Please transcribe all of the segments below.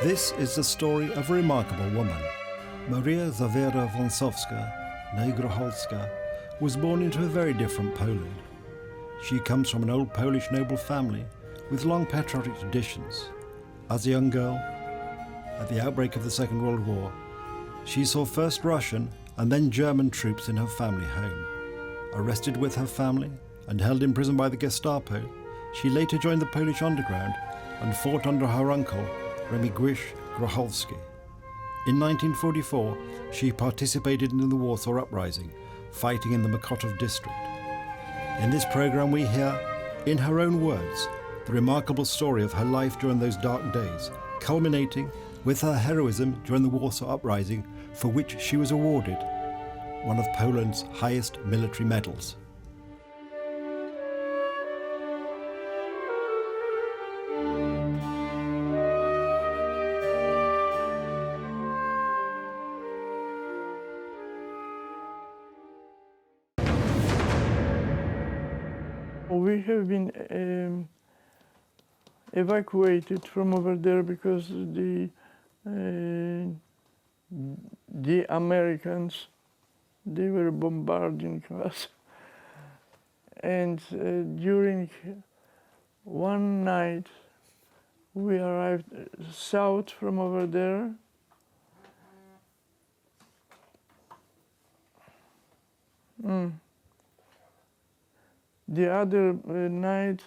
This is the story of a remarkable woman. Maria Wąsowska, née Grocholska, was born into a very different Poland. She comes from an old Polish noble family with long patriotic traditions. As a young girl, at the outbreak of the Second World War, she saw first Russian and then German troops in her family home. Arrested with her family and held in prison by the Gestapo, she later joined the Polish underground and fought under her uncle, Remigiusz Grocholski. In 1944, she participated in the Warsaw Uprising, fighting in the Mokotów district. In this program we hear, in her own words, the remarkable story of her life during those dark days, culminating with her heroism during the Warsaw Uprising, for which she was awarded one of Poland's highest military medals. We have been evacuated from over there because the Americans, they were bombarding us. And during one night, we arrived south from over there. The other night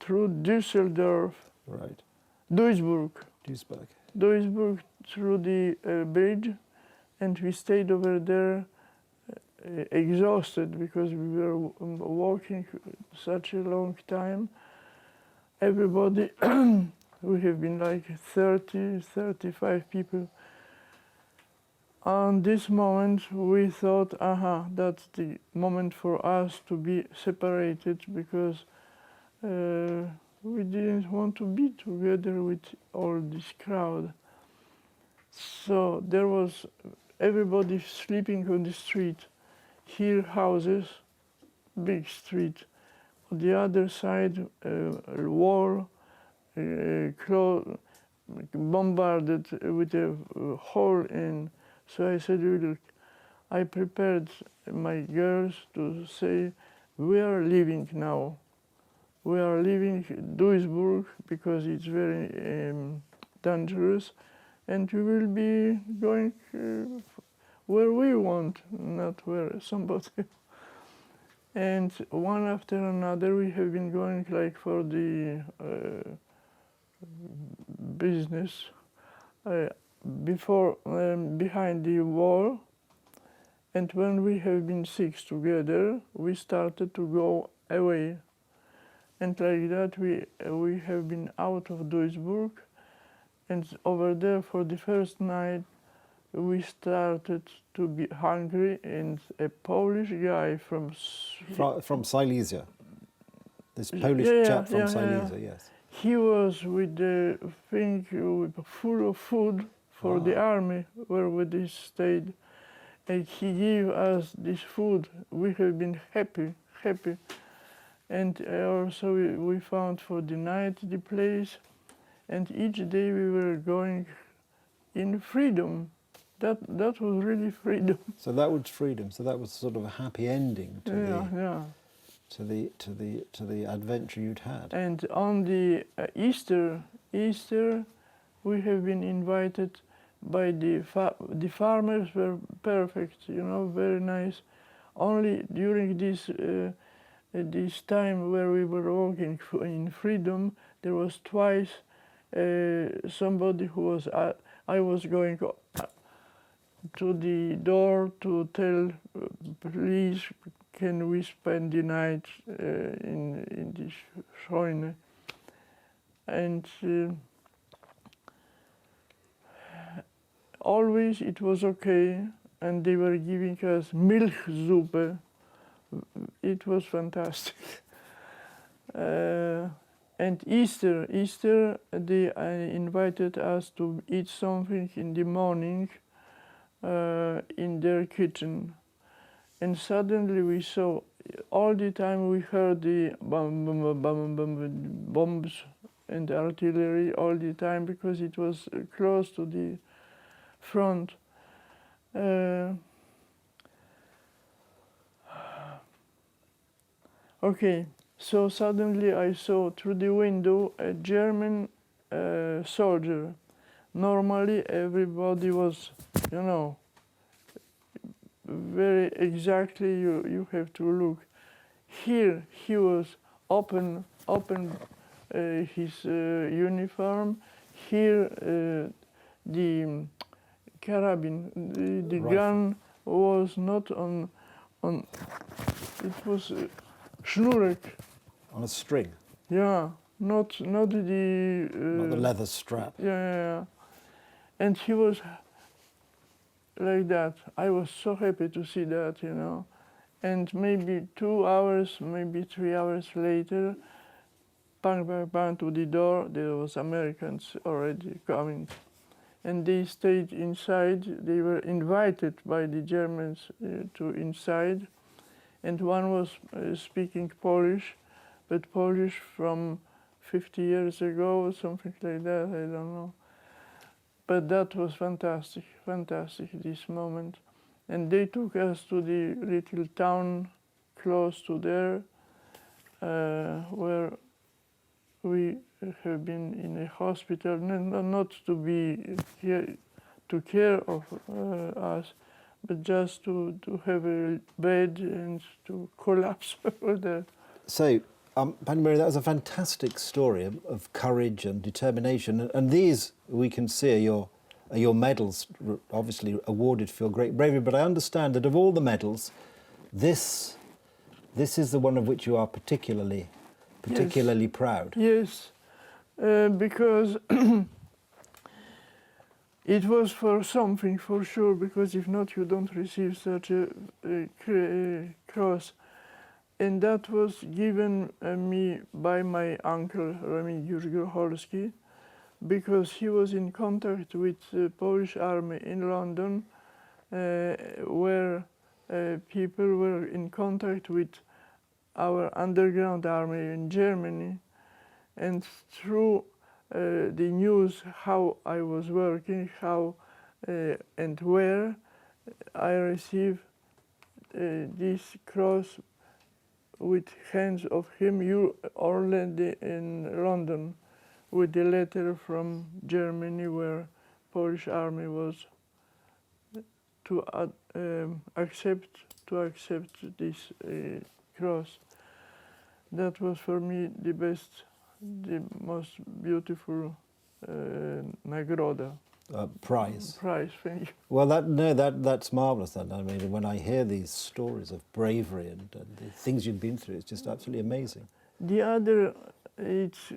through Düsseldorf, Right. Duisburg through the bridge, and we stayed over there exhausted because we were walking such a long time. Everybody, we have been like 30, 35 people. On this moment, we thought, that's the moment for us to be separated because we didn't want to be together with all this crowd. So there was everybody sleeping on the street. Here houses, big street. On the other side, wall, bombarded with a hole in. So I said, look, I prepared my girls to say, we are leaving now. We are leaving Duisburg because it's very dangerous, and we will be going where we want, not where somebody. And one after another, we have been going like for the business. Behind the wall, and when we have been 6 together, we started to go away, and like that we have been out of Duisburg, and over there for the first night we started to be hungry, and a Polish guy from Silesia. This Polish chap from Silesia, yes. He was with the thing full of food for the army where we stayed, and he gave us this food. We have been happy, and also we found for the night the place, and each day we were going in freedom. That was really freedom. So that was freedom. So that was sort of a happy ending to to the adventure you'd had. And on the Easter, we have been invited by the farmers. Were perfect, very nice. Only during this time where we were walking in freedom, there was twice somebody who was I was going to the door to tell, please, can we spend the night in this Scheune? And always it was okay, and they were giving us Milchsuppe. It was fantastic. And Easter, they invited us to eat something in the morning in their kitchen. And suddenly we saw, all the time we heard the bombs and artillery all the time because it was close to the front. Okay, so suddenly I saw through the window a German soldier. Normally everybody was, you know, very exactly you have to look. Here he was open his uniform. Here the carabin, the gun was not on. It was sznurek. On a string, Yeah, not the. not the leather strap. Yeah. And he was like that. I was so happy to see that, you know. And maybe 2 hours, maybe 3 hours later, bang, bang, bang to the door, there was Americans already coming. And they stayed inside. They were invited by the Germans to inside. And one was speaking Polish, but Polish from 50 years ago or something like that, I don't know. But that was fantastic, this moment. And they took us to the little town close to there, where we have been in a hospital, not to be here, to care of us, but just to have a bed and to collapse over there. So, Pani Maria, that was a fantastic story of courage and determination. And these, we can see, are your medals, obviously awarded for your great bravery. But I understand that of all the medals, this is the one of which you are particularly proud. Yes, because it was for something, for sure, because if not, you don't receive such a cross. And that was given me by my uncle, Remigiusz Grocholski, because he was in contact with the Polish army in London, where people were in contact with our underground army in Germany. And through the news, how I was working, how and where, I received this cross with hands of him, you already in London, with the letter from Germany where Polish army was to accept this cross. That was for me the best, the most beautiful nagroda. Prize. Prize, thank you. Well, that's marvellous. I mean, when I hear these stories of bravery and the things you've been through, it's just absolutely amazing. The other, it's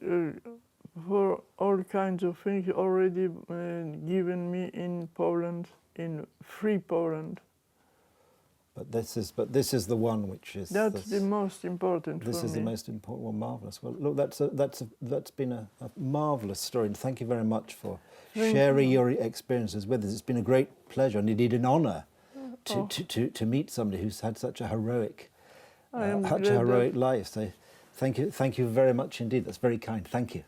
for all kinds of things already given me in Poland, in free Poland. But this is the one which is. That's the most important. This for is me. the most important one. Marvellous. Well, look, that's been a marvellous story, and thank you very much for sharing your experiences with us. It's been a great pleasure and indeed an honour to meet somebody who's had such a heroic life. So thank you very much indeed. That's very kind. Thank you.